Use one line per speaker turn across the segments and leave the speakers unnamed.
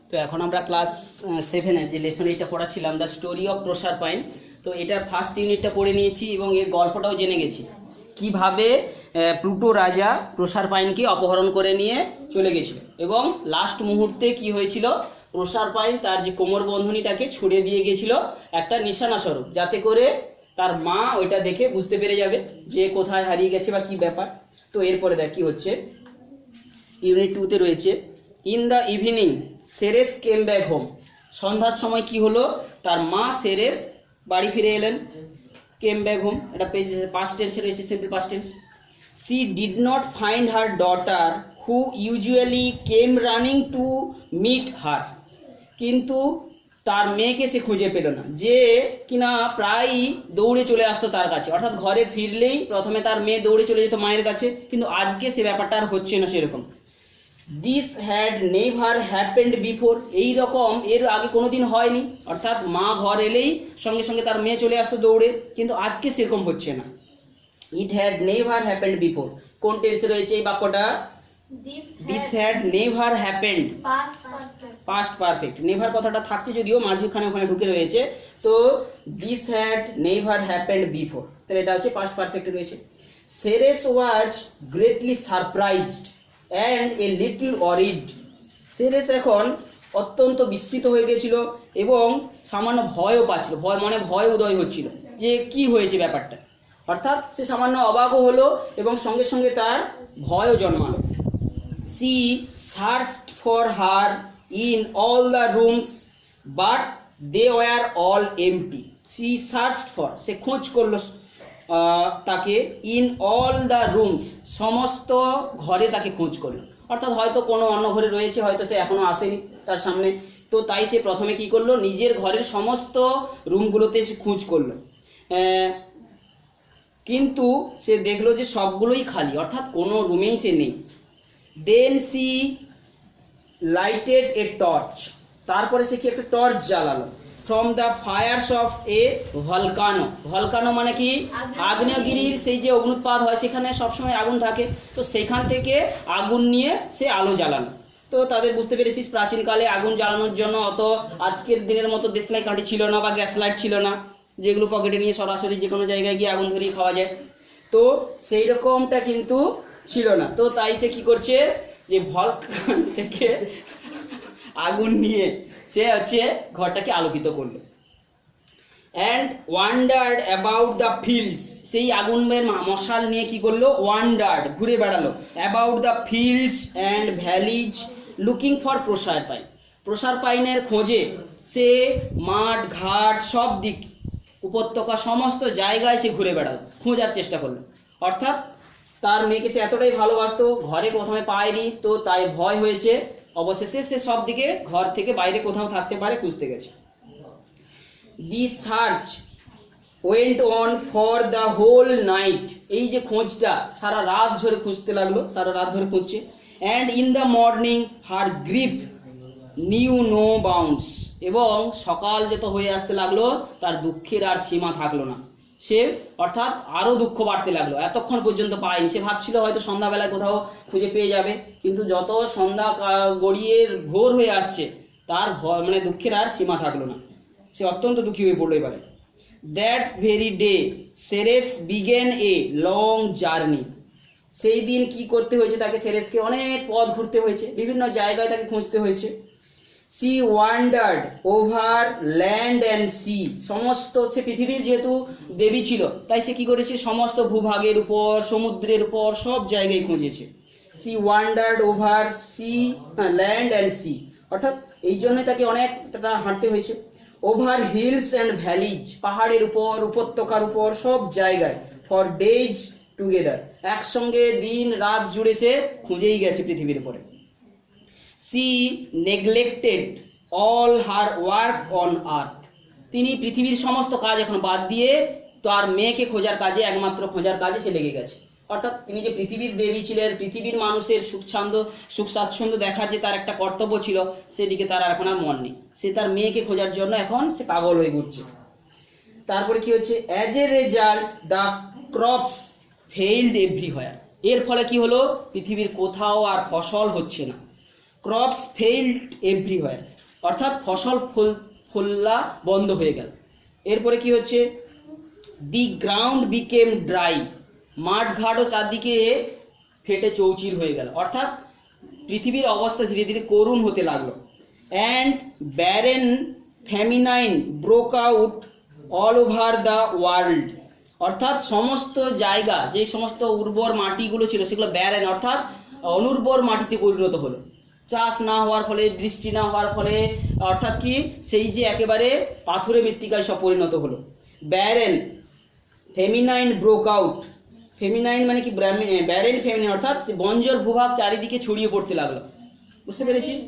তো এখন আমরা ক্লাস 7-এর যে লেসন এইটা পড়াচ্ছিলাম দ্য স্টোরি অফ প্রসারপাইন। তো এটার ফার্স্ট ইউনিটটা পড়ে নিয়েছি এবং এর গল্পটাও জেনে গেছি, কিভাবে প্লুটো রাজা প্রসারপাইনকে অপহরণ করে নিয়ে চলে গেছিল এবং লাস্ট মুহূর্তে কি হয়েছিল, প্রসারপাইন তার যে কোমর বন্ধনীটাকে ছুড়ে দিয়ে গেছিল একটা নিশানা স্বরূপ, যাতে করে তার মা ওইটা দেখে বুঝতে পেরে যাবে যে কোথায় হারিয়ে গেছে বা কি ব্যাপার। তো এরপরে দেখ কি হচ্ছে, ইউনিট 2-তে রয়েছে in the evening Ceres came back home. সন্ধ্যার সময় কি হলো, তার মা সেরেস বাড়ি ফিরে এলেন। কেম ব্যাক হোম এটা পাস্ট টেন্সে রয়েছে, simple past tense. She did not find her daughter who usually came running to meet her. কিন্তু তার মেয়েকে সে খুঁজে পেল না, যে কিনা প্রায়ই দৌড়ে চলে আসতো তার কাছে, অর্থাৎ ঘরে ফিরলেই প্রথমে তার মেয়ে দৌড়ে চলে যেত মায়ের কাছে, কিন্তু আজকে সে ব্যাপারটা আর হচ্ছে না সেরকম। This had never happened before, এই রকম এর আগে কোনোদিন হয়নি, অর্থাৎ মা ঘর এলেই সঙ্গে সঙ্গে তার মেয়ে চলে আসতো দৌড়ে, কিন্তু আজকে সেরকম হচ্ছে না। It had never happened before, কোন টেন্সে রয়েছে এই বাক্যটা? This had never happened, past perfect. Never কথাটা থাকছে যদিও মাঝখানে ওখানে ঢুকে রয়েছে, তো this had never happened before, তাহলে এটা হচ্ছে পাস্ট পারফেক্টে রয়েছে। Ceres was greatly surprised and a little worried. Ceres এখন অত্যন্ত বিস্মিত হয়ে গেছিল এবং সামান্য ভয়ও পাচ্ছিল, ভয় উদয় হচ্ছিল যে কি হয়েছে ব্যাপারটা, অর্থাৎ সে সামান্য অবাকও হলো এবং সঙ্গে সঙ্গে তার ভয়ও জন্মালো। She searched for her in all the rooms but they were all empty. She searched for, সে খোঁজ করলো তাকে, ইন অল দ্য রুমস, সমস্ত ঘরে তাকে খোঁজ করলো, অর্থাৎ হয়তো কোনো অন্য ঘরে রয়েছে, হয়তো সে এখনও আসেনি তার সামনে, তো তাই সে প্রথমে কি করলো, নিজের ঘরের সমস্ত রুমগুলোতে সে খোঁজ করলো, কিন্তু সে দেখলো যে সবগুলোই খালি, অর্থাৎ কোনো রুমেই সে নেই। Then she lighted a torch, তারপরে সে কি একটা টর্চ জ্বালালো, from the fires of a volcano. Volcano মানে কি, আগ্নেয়গিরির সেই যে অগ্নুৎপাত হয় সেখানে সবসময় আগুন থাকে, তো সেখান থেকে আগুন নিয়ে সে আলো জ্বালানো। তো তাদের বুঝতে পেরেছিস প্রাচীনকালে আগুন জ্বালানোর জন্য অত আজকের দিনের মতো দেশলাই কাঠি ছিল না বা গ্যাস লাইট ছিল না, যেগুলো পকেটে নিয়ে সরাসরি যে কোনো জায়গায় গিয়ে আগুন ধরিয়ে খাওয়া যায়, তো সেই রকমটা কিন্তু ছিল না। তো তাই সে কি করছে, যে ভলকান থেকে আগুন নিয়ে সে হচ্ছে ঘরটাকে আলোকিত করলো। And wandered about the fields, সেই আগুনের মশাল নিয়ে কি করলো, ওয়ান্ডার্ড ঘুরে বেড়ালো, about the fields and valleys looking for Proserpine. প্রসারপাইনের খোঁজে সে মাঠ ঘাট সব দিক, উপত্যকা সমস্ত জায়গায় সে ঘুরে বেড়ালো, খোঁজার চেষ্টা করলো, অর্থাৎ তার মেয়েকে সে এতটাই ভালোবাসতো, ঘরে প্রথমে পায়নি তো তাই ভয় হয়েছে, অবশেষে সে সব দিকে ঘর থেকে বাইরে কোথাও থাকতে পারে খুঁজতে গেছে। The search went on for the whole night, এই যে খোঁজটা সারা রাত ধরে খুঁজতে লাগলো, সারা রাত ধরে খুঁজছে। And in the morning her grief knew no bounds, এবং সকাল যত হয়ে আসতে লাগলো তার দুঃখের আর সীমা থাকলো না, সে অর্থাৎ আরও দুঃখ বাড়তে লাগলো, এতক্ষণ পর্যন্ত পায়নি। সে ভাবছিল হয়তো সন্ধ্যাবেলায় কোথাও খুঁজে পেয়ে যাবে, কিন্তু যত সন্ধ্যা গড়িয়ে ভোর হয়ে আসছে তার দুঃখের আর সীমা থাকলো না, সে অত্যন্ত দুঃখী হয়ে পড়লো এবারে। That very day Ceres began a long journey, সেই দিন কি করতে হয়েছে তাকে, সেরেসকে অনেক পথ ঘুরতে হয়েছে, বিভিন্ন জায়গায় তাকে খুঁজতে হয়েছে। She wandered over land and sea, সমস্ত সে পৃথিবীর যেহেতু দেবী ছিল তাই সে কি করেছে, সমস্ত ভূভাগের উপর সমুদ্রের উপর সব জায়গায় খুঁজেছে। She wandered over sea land and sea, অর্থাৎ এই জন্যই তাকে অনেকটা হাঁটতে হয়েছে। ওভার হিলস অ্যান্ড ভ্যালিজ, পাহাড়ের উপর উপত্যকার উপর সব জায়গায়, ফর ডেজ টুগেদার, একসঙ্গে দিন রাত জুড়ে সে খুঁজেই গেছে পৃথিবীর উপরে। She neglected all her work on earth, তিনি পৃথিবীর সমস্ত কাজ এখন বাদ দিয়ে তার মেয়েকে খোঁজার কাজে, একমাত্র খোঁজার কাজে সে লেগে গেছে, অর্থাৎ তিনি যে পৃথিবীর দেবী ছিলেন, পৃথিবীর মানুষের সুখ স্বাচ্ছন্দ্য দেখার যে তার একটা কর্তব্য ছিল, সেদিকে তার এখন আর মন নেই, সে তার মেয়েকে খোঁজার জন্য এখন সে পাগল হয়ে ঘুরছে। তারপরে কি হচ্ছে, as a result the crops failed everywhere, এর ফলে কি হলো, পৃথিবীর কোথাও আর ফসল হচ্ছে না। ক্রপস ফেইলড এভরিহোয়ার, অর্থাৎ ফসল ফোলা বন্ধ হয়ে গেল। এরপরে কি হচ্ছে, দি গ্রাউন্ড বিকেম ড্রাই, মাঠ ঘাটও চারদিকে ফেটে চৌচির হয়ে গেল, অর্থাৎ পৃথিবীর অবস্থা ধীরে ধীরে করুণ হতে লাগলো। And barren feminine broke out all over the world, অর্থাৎ সমস্ত জায়গা, যে সমস্ত উর্বর মাটিগুলো ছিল সেগুলো ব্যারেন অর্থাৎ অনুর্বর মাটিতে পরিণত হলো। চাষ না হওয়ার ফলে, বৃষ্টি না হওয়ার ফলে, অর্থাৎ কি সেই যে একেবারে পাথুরে মৃত্তিকায় সব পরিণত হলো। Barren feminine broke out, feminine মানে কি ব্যারেন ফেমিনাইন অর্থাৎ বঞ্জর ভূভাগ চারিদিকে ছড়িয়ে পড়তে লাগলো। বুঝতে পেরেছিস?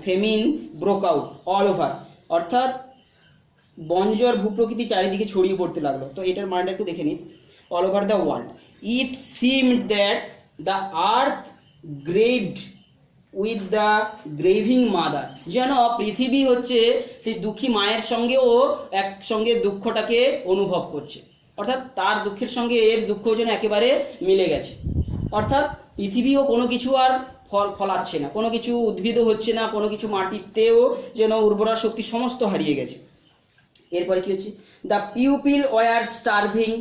Famine broke out all over, অর্থাৎ বঞ্জর ভূপ্রকৃতি চারিদিকে ছড়িয়ে পড়তে লাগলো। তো এটার মানটা একটু দেখে নিস, all over the world. It seemed that the earth grieved with the grieving mother, যেন পৃথিবী হচ্ছে সেই দুঃখী মায়ের সঙ্গেও একসঙ্গে দুঃখটাকে অনুভব করছে, অর্থাৎ তার দুঃখের সঙ্গে এর দুঃখ যেন একেবারে মিলে গেছে। অর্থাৎ পৃথিবীও কোনো কিছু আর ফলাচ্ছে না, কোনো কিছু উদ্ভিদও হচ্ছে না, কোনো কিছু মাটিতেও যেন উর্বরা শক্তি সমস্ত হারিয়ে গেছে। এরপরে কি হচ্ছে, দ্য পিউপিল ওয়ার স্টারভিং,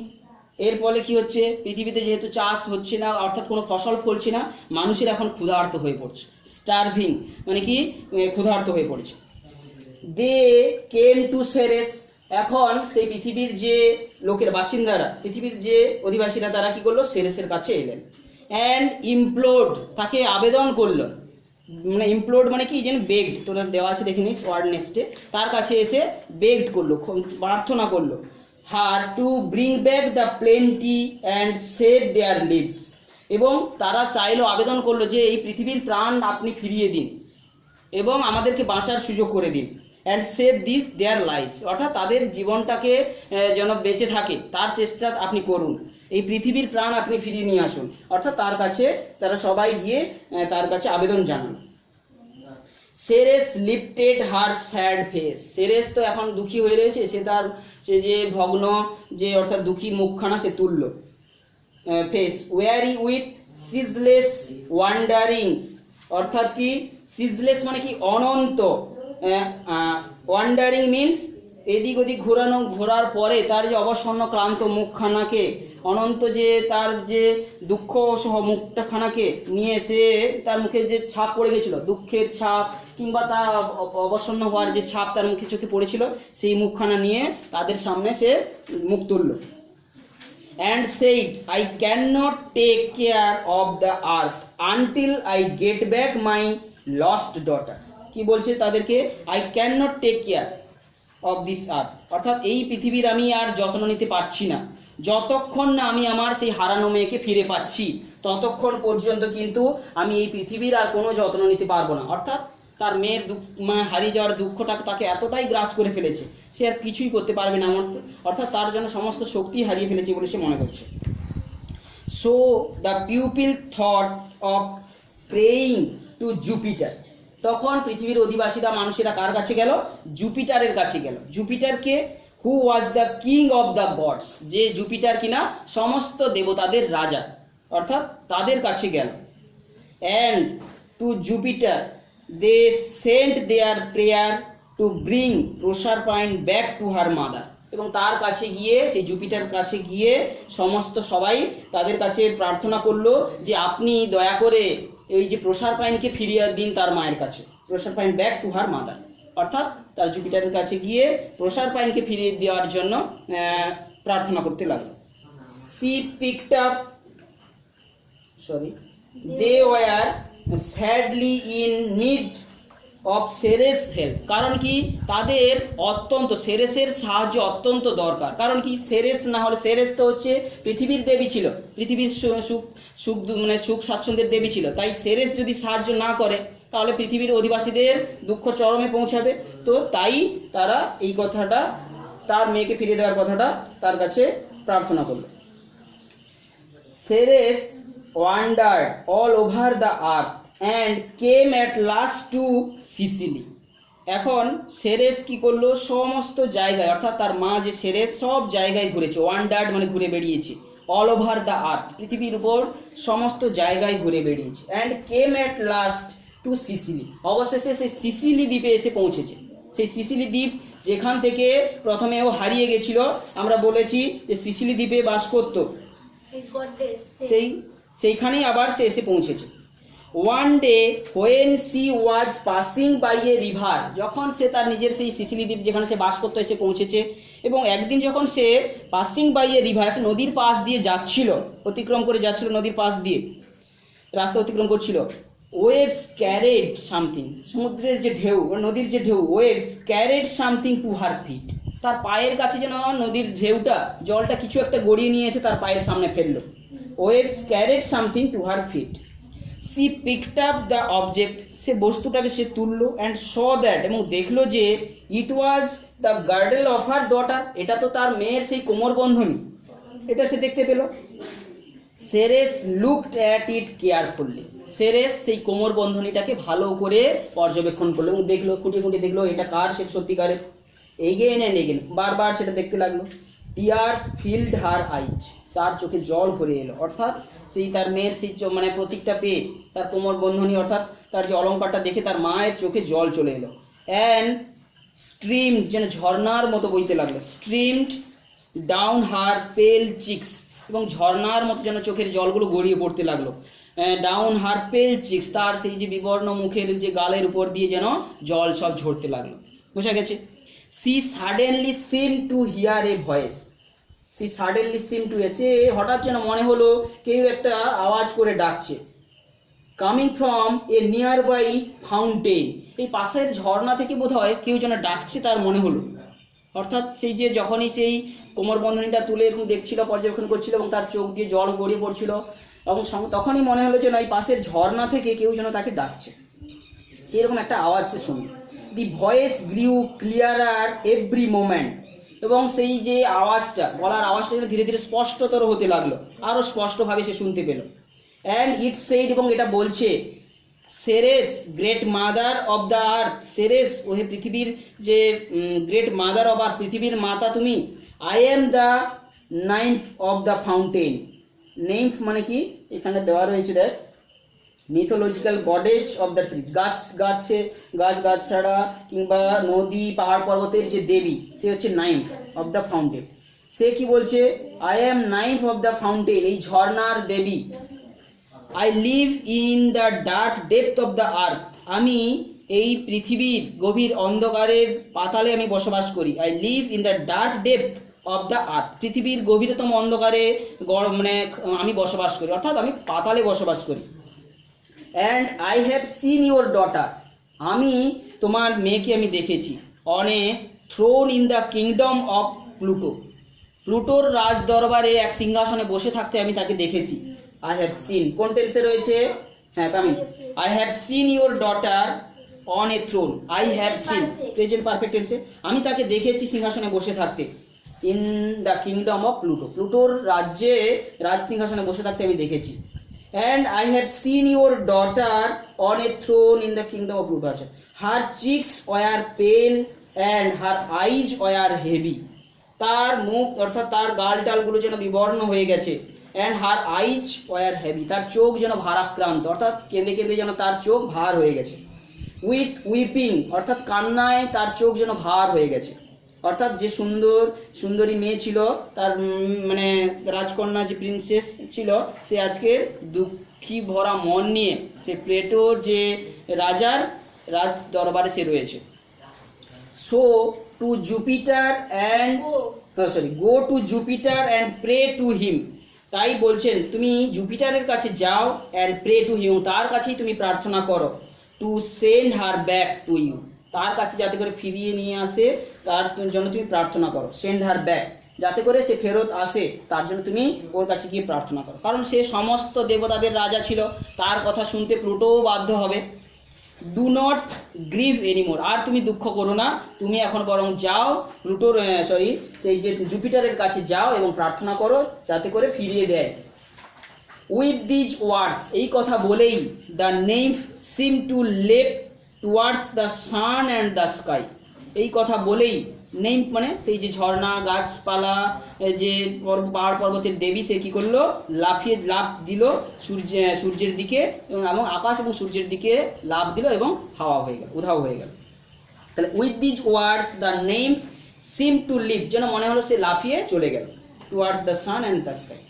এর ফলে কি হচ্ছে, পৃথিবীতে যেহেতু চাষ হচ্ছে না অর্থাৎ কোনো ফসল ফলছে না, মানুষের এখন ক্ষুধার্ত হয়ে পড়ছে। স্টারভিং মানে কি ক্ষুধার্ত হয়ে পড়ছে। দে কেম টু সেরেস, এখন সেই পৃথিবীর যে লোকের বাসিন্দারা, পৃথিবীর যে অধিবাসীরা, তারা কি করলো, সেরেসের কাছে এলেন। অ্যান্ড ইমপ্লোড, তাকে আবেদন করলো, মানে ইমপ্লোড মানে কি, যেন বেগড, তোরা দেওয়া আছে দেখে নিস ওয়ার্ড নেক্সটে, তার কাছে এসে বেগড করলো, প্রার্থনা করলো, her to bring back the plenty and save their lives, এবং তারা চাইলো, আবেদন করলো যে এই পৃথিবীর প্রাণ আপনি ফিরিয়ে দিন এবং আমাদেরকে বাঁচার সুযোগ করে দিন। And save this their lives, অর্থাৎ তাদের জীবনটাকে যেন বেঁচে থাকে তার চেষ্টা আপনি করুন, এই পৃথিবীর প্রাণ আপনি ফিরিয়ে নিয়ে আসুন। অর্থাৎ তার কাছে তারা সবাই গিয়ে তার কাছে আবেদন জানান। সেরেস লিফটেড হার স্যাড ফেস, সেরেস তো এখন দুঃখী হয়ে রয়েছে, সে যে ভগ্ন, যে অর্থাৎ দুঃখী মুখখানা সে তুলল। Face worry with ceaseless wandering, অর্থাৎ কি সিজলেস মানে কি অনন্ত, ওয়ান্ডারিং মিনস এদিক ওদিক ঘোরার পরে তার যে অবসন্ন ক্লান্ত মুখখানাকে, অনন্ত যে তার যে দুঃখ সহ মুখটাখানাকে নিয়ে সে, তার মুখে যে ছাপ পড়ে গেছিল, দুঃখের ছাপ কিংবা তার অবসন্ন হওয়ার যে ছাপ তার মুখে চোখে পড়েছিল, সেই মুখখানা নিয়ে তাদের সামনে সে মুখ তুলল। And said I can not take care of the earth until I get back my lost daughter, কি বলছে তাদেরকে, I can not take care of this earth, অর্থাৎ এই পৃথিবীর আমি আর যত্ন নিতে পারছি না, যতক্ষণ না আমি আমার সেই হারানো মেয়েকে ফিরে পাচ্ছি ততক্ষণ পর্যন্ত কিন্তু আমি এই পৃথিবীর আর কোনো যত্ন নিতে পারবো না। অর্থাৎ তার মেয়ের মানে হারিয়ে যাওয়ার দুঃখটা তাকে এতটাই গ্রাস করে ফেলেছে, সে আর কিছুই করতে পারবে না, অর্থাৎ তার জন্য সমস্ত শক্তি হারিয়ে ফেলেছে বলে সে মনে করছে। So the people thought of praying to Jupiter, তখন পৃথিবীর অধিবাসীরা, মানুষেরা কার কাছে গেল, জুপিটারের কাছে গেল। জুপিটারকে, who was the king of the gods, যে জুপিটার কিনা সমস্ত দেবতাদের রাজা, অর্থাৎ তাদের কাছে গেল। And to Jupiter they sent their prayer to bring Proserpine back to her mother, এবং তার কাছে গিয়ে, সেই জুপিটার কাছে গিয়ে সমস্ত সবাই তাদের কাছে প্রার্থনা করলো যে আপনি দয়া করে এই যে প্রসারপাইনকে ফিরিয়ে দিন তার মায়ের কাছে, প্রসারপাইন ব্যাক টু হার মাদার, অর্থাৎ তার জুপিটারের কাছে গিয়ে প্রসারপাইনকে ফিরিয়ে দেওয়ার জন্য প্রার্থনা করতে লাগলো। She picked up, they were sadly in need of Ceres help, কারণ কি তাদের অত্যন্ত সেরেসের সাহায্য অত্যন্ত দরকার। কারণ কি, সেরেস না হলে, সেরেস তো হচ্ছে পৃথিবীর দেবী ছিল, পৃথিবীর সুখ স্বাচ্ছন্দ্যের দেবী ছিল, তাই সেরেস যদি সাহায্য না করে তাহলে পৃথিবীর অধিবাসীদের দুঃখ চরমে পৌঁছাবে। তো তাই তারা এই কথাটা, তার মেয়েকে ফিরিয়ে দেওয়ার কথাটা তার কাছে প্রার্থনা করলো। Ceres wandered all over the earth and came at last to Sicily, এখন সেরেস কি করলো, সমস্ত জায়গায়, অর্থাৎ তার মা যে সেরেস সব জায়গায় ঘুরেছে, ওয়ান্ডার্ড মানে ঘুরে বেরিয়েছে, অল ওভার দ্য আর্থ পৃথিবীর উপর সমস্ত জায়গায় ঘুরে বেরিয়েছে। And came at last to Sicily. অবশেষে সেই সিসিলি দ্বীপে এসে পৌঁছেছে। সেই সিসিলি দ্বীপ যেখান থেকে প্রথমে ও হারিয়ে গেছিল, আমরা বলেছি যে সিসিলি দ্বীপে বাস করতো, সেইখানেই আবার সে এসে পৌঁছেছে। One day when she was passing by a river, যখন সে তার নিজের সেই সিসিলি দ্বীপ যেখানে সে বাস করতো এসে পৌঁছেছে, এবং একদিন যখন সে পাসিং বাই এ রিভার, একটা নদীর পাশ দিয়ে যাচ্ছিল, অতিক্রম করে যাচ্ছিল, নদীর পাশ দিয়ে রাস্তা অতিক্রম করছিল, ওয়েভস ক্যারেড সামথিং, সমুদ্রের যে ঢেউ, নদীর যে ঢেউ, waves carried something to her feet, তার পায়ের কাছে যেন নদীর ঢেউটা, জলটা কিছু একটা গড়িয়ে নিয়ে এসে তার পায়ের সামনে ফেললো। Waves carried something to her feet, she picked up the object, সে বস্তুটাকে সে তুললো, অ্যান্ড স দ্যাট, এবং দেখলো যে it was the girdle of her daughter, এটা তো তার মেয়ের সেই কোমরবন্ধনী, এটা সে দেখতে পেল। Ceres looked at it carefully, Ceres সেই কোমরবন্ধনীটাকে ভালো করে পর্যবেক্ষণ করলো এবং দেখলো, খুঁটিয়ে খুঁটিয়ে দেখলো এটা কার, সেটা সত্যিকারের। এগেন অ্যান্ড এগেন, বারবার সেটা দেখতে লাগলো। টিয়ার্স ফিল্ড হার আইজ, তার চোখে জল ভরে এলো, অর্থাৎ সেই তার মেয়ের সেই মানে প্রতীকটা পেয়ে, তার কোমর বন্ধনী অর্থাৎ তার যে অলঙ্কারটা দেখে তার মায়ের চোখে জল চলে এলো। অ্যান্ড স্ট্রিম, যেন ঝর্নার মতো বইতে লাগলো, স্ট্রিমড ডাউন হার পেল চিক্স, এবং ঝর্নার মতো যেন চোখের জলগুলো গড়িয়ে পড়তে লাগলো। ডাউন হার পেল চিক্স, তার সেই যে বিবর্ণ মুখের যে গালের উপর দিয়ে যেন জল সব ঝরতে লাগলো। বোঝা গেছে? She suddenly seem to hear a voice, she suddenly seem to, এসে হঠাৎ যেন মনে হলো কেউ একটা আওয়াজ করে ডাকছে। Coming from a nearby fountain, এই পাশের ঝর্ণা থেকে বোধ হয় কেউ যেন ডাকছে তার মনে হলো। অর্থাৎ সেই যে যখনই সেই কোমরবন্ধনীটা তুলে এরকম দেখছিল, পর্যবেক্ষণ করছিল এবং তার চোখ দিয়ে জল গড়িয়ে পড়ছিল, এবং তখনই মনে হলো যে না, এই পাশের ঝর্ণা থেকে কেউ যেন তাকে ডাকছে, সেরকম একটা আওয়াজ সে শুনল। দি ভয়েস গ্রিউ ক্লিয়ারার এভরি মোমেন্ট, এবং সেই যে আওয়াজটা, গলার আওয়াজটা যেন ধীরে ধীরে স্পষ্টতর হতে লাগলো, আরও স্পষ্টভাবে সে শুনতে পেল। অ্যান্ড ইট সেইড, এবং এটা বলছে, Ceres great mother of the earth, Ceres, ওহে পৃথিবীর যে গ্রেট মাদার অব আর্থ, পৃথিবীর মাতা তুমি। I am the nymph of the fountain, nymph মানে কি এখানে দেওয়া রয়েছে, দেখ, mythological goddess of the trees, গাছ ছাড়া কিংবা নদী পাহাড় পর্বতের যে দেবী, সে হচ্ছে নাইম্ফ অব দ্য ফাউন্টেন। সে কি বলছে? I am nymph of the fountain, এই ঝর্ণার দেবী। I live in the dark depth of the earth, আমি এই পৃথিবীর গভীর অন্ধকারের পাতালে আমি বসবাস করি। I live in the dark depth of the earth, পৃথিবীর গভীরতম অন্ধকারে মানে আমি বসবাস করি, অর্থাৎ আমি পাতালে বসবাস করি। And I have seen your daughter, আমি তোমার মেয়েকে আমি দেখেছি। On a throne in the kingdom of Pluto, প্লুটোর রাজ দরবারে এক সিংহাসনে বসে থাকতে আমি তাকে দেখেছি। আই হ্যাভ সিন, কোন টেন্সে রয়েছে? হ্যাঁ, coming. I have seen your daughter on a throne, I have seen, present perfect টেন্সে, আমি তাকে দেখেছি সিংহাসনে বসে থাকতে। In the kingdom of Pluto, প্লুটোর রাজ্যে রাজ সিংহাসনে বসে থাকতে আমি দেখেছি। And I have seen your daughter on a throne in the kingdom of Pluto. আছে, her cheeks were pale and her eyes were heavy, তার মুখ অর্থাৎ তার গাল টালগুলো যেন বিবর্ণ হয়ে গেছে। And her eyes were heavy, তার চোখ যেন ভারাক্রান্ত, অর্থাৎ কেঁদে কেঁদে যেন তার চোখ ভার হয়ে গেছে। উইথ উইপিং, অর্থাৎ কান্নায় তার চোখ যেন ভার হয়ে গেছে। অর্থাৎ যে সুন্দরী মেয়ে ছিল, তার মানে রাজকন্যা যে প্রিন্সেস ছিল, সে আজকের দুঃখী ভরা মন নিয়ে সে প্লেটোর যে রাজার রাজ দরবারে সে রয়েছে। So to Jupiter and go to Jupiter and pray to him, তাই বলছেন তুমি জুপিটারের কাছে যাও, অ্যান্ড প্রে টু হিম, তার কাছেই তুমি প্রার্থনা করো। To send her back to you, তার কাছে যাতে করে ফিরিয়ে নিয়ে আসে তার জন্য তুমি প্রার্থনা করো। সেন্ড হার ব্যাক, যাতে করে সে ফেরত আসে তার জন্য তুমি ওর কাছে গিয়ে প্রার্থনা করো, কারণ সে সমস্ত দেবতাদের রাজা ছিল, তার কথা শুনতে প্লুটোও বাধ্য হবে। ডু নট গ্রিভ এনিমোর, আর তুমি দুঃখ করো না, তুমি এখন বরং যাও প্লুটোর সেই যে জুপিটারের কাছে যাও এবং প্রার্থনা করো যাতে করে ফিরিয়ে দেয়। উইথ দিজ ওয়ার্ডস, এই কথা বলেই দ্য নেইম্ফ সিম টু লেপ towards the sun and the sky, এই কথা বলেই নেম মানে সেই যে ঝর্ণা গাছপালা যে পাহাড় পর্বতের দেবী, সে কি করলো, লাফ দিল সূর্যের দিকে এবং আকাশ এবং সূর্যের দিকে লাফ দিল এবং হাওয়া হয়ে গেল, উধাও হয়ে গেল। তাহলে with these words the name seem to leave, যেন মনে হলো সে লাফিয়ে চলে গেল towards the sun and the sky.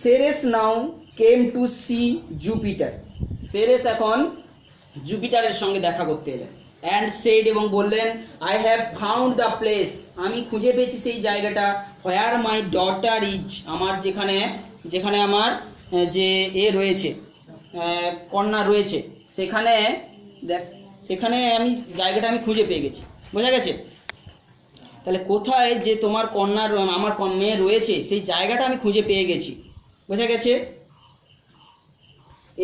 Ceres now came to see Jupiter, Ceres এখন জুপিটারের সঙ্গে দেখা করতে এলেন। অ্যান্ড সেড, এবং বললেন, I have found the place, আমি খুঁজে পেয়েছি সেই জায়গাটা, হোয়ার মাই ডটার ইজ, আমার যেখানে আমার যে রয়েছে, কন্যা রয়েছে, সেখানে আমি জায়গাটা আমি খুঁজে পেয়ে গেছি। বোঝা গেছে? তাহলে কোথায় যে তোমার আমার মেয়ে রয়েছে সেই জায়গাটা আমি খুঁজে পেয়ে গেছি। বোঝা গেছে?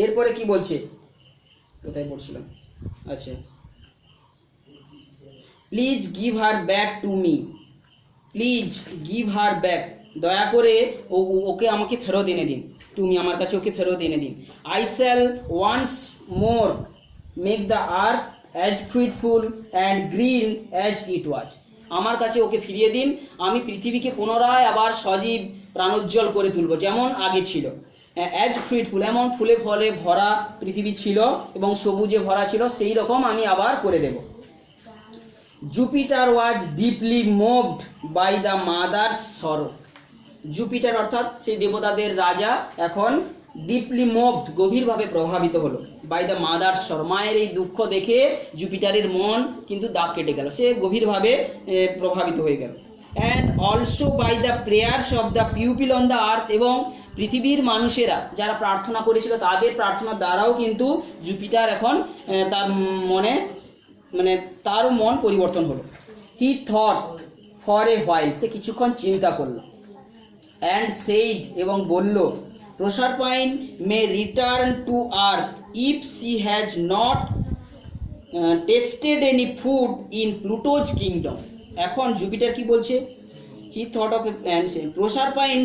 এরপরে কি বলছে, কোথায় পড়ছিলাম, আচ্ছা, please give her back to me, please give her back, দয়া করে ওকে আমাকে ফেরত এনে দিন, তুমি আমার কাছে ওকে ফেরত এনে দিন। I shall once more make the earth as fruitful and green as it was, আমার কাছে ওকে ফিরিয়ে দিন, আমি পৃথিবীকে পুনরায় আবার সজীব প্রাণোজ্জ্বল করে তুলব যেমন আগে ছিল। অ্যাজ ফ্রুটফুল, এমন ফুলে ফলে ভরা পৃথিবী ছিল এবং সবুজে ভরা ছিল, সেই রকম আমি আবার করে দেব। Jupiter was deeply moved by the mother's sorrow, Jupiter অর্থাৎ সেই দেবতাদের রাজা এখন ডিপলি মুভড, গভীরভাবে প্রভাবিত হলো, বাই দ্য মাদার্স সরো, মায়ের এই দুঃখ দেখে জুপিটারের মন কিন্তু দাগ কেটে গেল, সে গভীরভাবে প্রভাবিত হয়ে গেল। And also by the prayers of the people on the earth, এবং পৃথিবীর মানুষেরা যারা প্রার্থনা করেছিল তাদের প্রার্থনার দ্বারাও কিন্তু জুপিটার এখন তার মন পরিবর্তন হলো। He thought for a while, সে কিছুক্ষণ চিন্তা করল। অ্যান্ড সেইড, এবং বলল, Proserpine may return to earth if she has not tasted any food in Pluto's kingdom. এখন জুপিটার কি বলছে, হি থট অফ প্রসারপাইন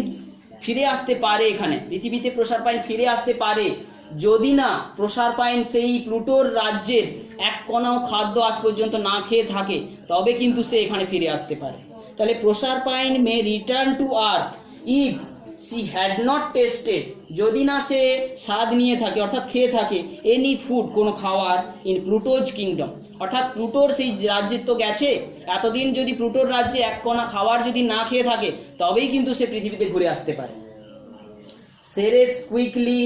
ফিরে আসতে পারে, এখানে পৃথিবীতে প্রসারপাইন ফিরে আসতে পারে যদি না প্রসারপাইন সেই প্লুটোর রাজ্যের এক কণাও খাদ্য আজ পর্যন্ত না খেয়ে থাকে, তবে কিন্তু সে এখানে ফিরে আসতে পারে। তাহলে Proserpine may return to earth if she had not tasted, যদি না সে স্বাদ নিয়ে থাকে অর্থাৎ খেয়ে থাকে এনি ফুড, কোনো খাওয়ার, ইন প্লুটোজ কিংডম, অর্থাৎ প্লুটোর সেই রাজ্যে তো গেছে, এতদিন যদি প্লুটোর রাজ্যে এক কণা খাওয়ার যদি না খেয়ে থাকে তবেই কিন্তু সে পৃথিবীতে ঘুরে আসতে পারে। Ceres quickly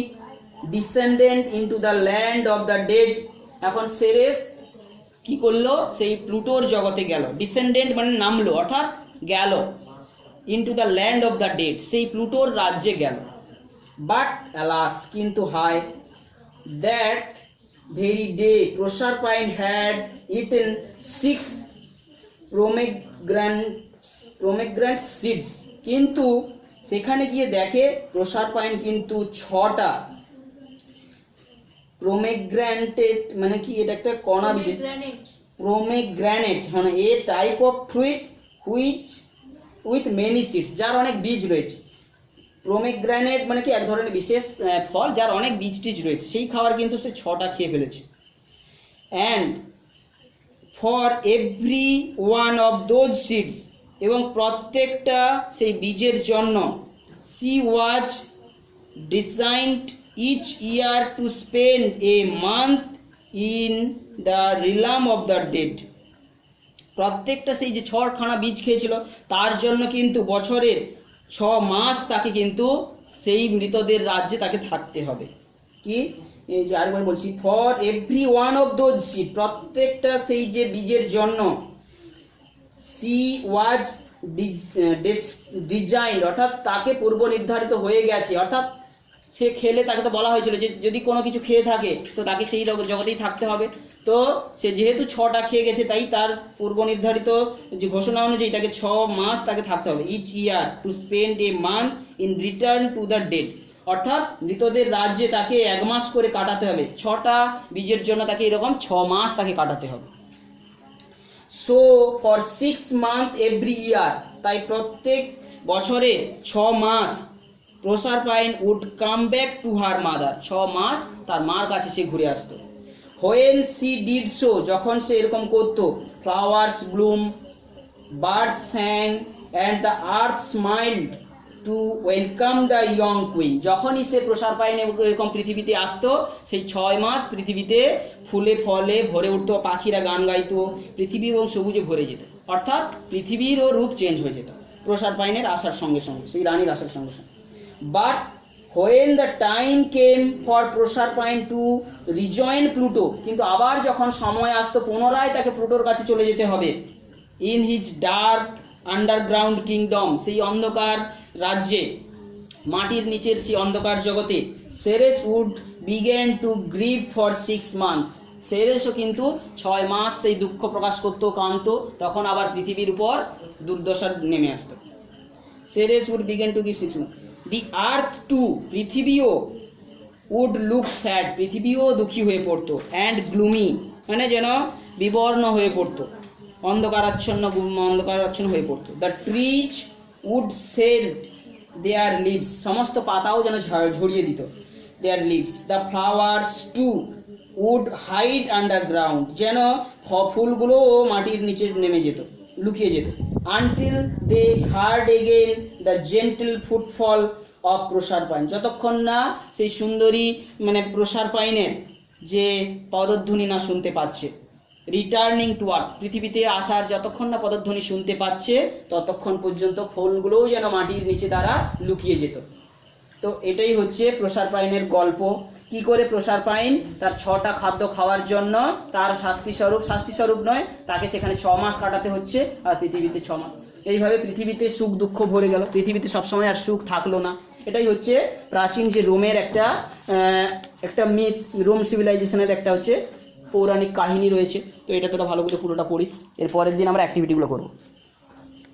descendant into the land of the dead, এখন সেরেস কি করলো, সেই প্লুটোর জগতে গেল, ডিসেন্ডেন্ট মানে নামলো অর্থাৎ গেল, into the land of the dead, সেই প্লুটোর রাজ্যে গেল। বাট অ্যালাস, কিন্তু হায়, that very day Proserpine had eaten 6 pomegranate seeds, কিন্তু সেখানে গিয়ে দেখে প্রসারপাইন কিন্তু 6টা প্রোমেগ্রানেট, মানে কি এটা একটা কণা বিশেষ, প্রোমেগ্রানেট মানে a type of fruit which with many seeds, যার অনেক বীজ রয়েছে। প্রোমেগ্রানেট মানে কি এক ধরনের বিশেষ ফল যার অনেক বীজ টিজ রয়েছে, সেই খাবার কিন্তু সে 6টা খেয়ে ফেলেছে। And for every one of those seeds, এবং প্রত্যেকটা সেই বীজের জন্য, she was designed each year to spend a month in the realm of the dead, প্রত্যেকটা সেই যে 6খানা বীজ খেয়েছিল তার জন্য কিন্তু বছরের 6 মাস তাকে কিন্তু সেই মৃতদের রাজ্যে তাকে থাকতে হবে। কি, এই যে আরেকবার বলছি, for every one of those seed, প্রত্যেকটা সেই যে বীজের জন্য, সি ওয়াজ ডিজাইন্ড অর্থাৎ তাকে পূর্ব নির্ধারিত হয়ে গেছে, অর্থাৎ সে খেলে তাকে তো বলা হয়েছিল যে যদি কোনো কিছু খেয়ে থাকে তো তাকে সেই জগতেই থাকতে হবে, তো সে যেহেতু 6টা খেয়ে গেছে তাই তার পূর্ব নির্ধারিত যে ঘোষণা অনুযায়ী তাকে 6 মাস তাকে থাকতে হবে। Each year to spend a month in return to the dead, অর্থাৎ মৃতদের রাজ্যে তাকে 1 মাস করে কাটাতে হবে, 6টা বীজের জন্য তাকে এরকম 6 মাস তাকে কাটাতে হবে। So for 6 month every year, তাই প্রত্যেক বছরে 6 মাস Proserpine would come back to her mother, 6 মাস তার মার কাছে সে ঘুরে আসতো। হোয়েন সি ডিড সো, যখন সে এরকম করতো, flowers Bloom birds স্যাং and the earth smiled to welcome the young queen. যখনই সে প্রসারপাইন এরকম পৃথিবীতে আসতো, সেই 6 মাস পৃথিবীতে ফুলে ফলে ভরে উঠতো, পাখিরা গান গাইতো, পৃথিবী এবং সবুজে ভরে যেত, অর্থাৎ পৃথিবীরও রূপ চেঞ্জ হয়ে যেত প্রসারপাইনের আসার সঙ্গে সঙ্গে, সেই রানীর আসার সঙ্গে সঙ্গে। But when the time came for Proserpine to rejoin Pluto, কিন্তু আবার যখন সময় আসতো পুনরায় তাকে প্লুটোর কাছে চলে যেতে হবে, in his dark underground kingdom, সেই অন্ধকার রাজ্যে, মাটির নিচের সেই অন্ধকার জগতে, Ceres would begin to grieve for 6 months, সেরেসও কিন্তু 6 মাস সেই দুঃখ প্রকাশ করতো, কাঁদতো, তখন আবার পৃথিবীর উপর দুর্দশা নেমে আসতো। Ceres would begin to give 6 months. The earth too, পৃথিবীও, উড লুক স্যাড, পৃথিবীও দুঃখী হয়ে পড়তো, অ্যান্ড গ্লুমি, মানে যেন বিবর্ণ হয়ে পড়তো, অন্ধকারাচ্ছন্ন হয়ে পড়তো। The trees would shed their leaves, সমস্ত পাতাও যেন ঝরিয়ে দিত their leaves. The flowers too would hide underground, যেন ফুলগুলোও মাটির নিচে নেমে যেত, লুকিয়ে যেত। Until they heard again the gentle footfall of Proserpine, যতক্ষণ না সেই সুন্দরী মানে প্রসারপাইনের যে পদধ্বনি না শুনতে পাচ্ছে, রিটার্নিং টু আর্থ, পৃথিবীতে আসার যতক্ষণ না পদধ্বনি শুনতে পাচ্ছে ততক্ষণ পর্যন্ত ফুলগুলোও যেন মাটির নিচে তারা লুকিয়ে যেত। তো এটাই হচ্ছে প্রসারপাইনের গল্প। কি করে প্রসারপাইন তার 6টা খাদ্য খাওয়ার জন্য তার শাস্তিস্বরূপ নয়, তাকে সেখানে 6 মাস কাটাতে হচ্ছে, আর পৃথিবীতে 6 মাস। এইভাবে পৃথিবীতে সুখ দুঃখ ভরে গেল, পৃথিবীতে সবসময় আর সুখ থাকলো না। এটাই হচ্ছে প্রাচীন যে রোমের একটা মিথ, রোম সিভিলাইজেশনের একটা হচ্ছে পৌরাণিক কাহিনী রয়েছে। তো এটা তোরা ভালো করে পুরোটা পড়িস, এর পরের দিন আমরা অ্যাক্টিভিটিগুলো করবো।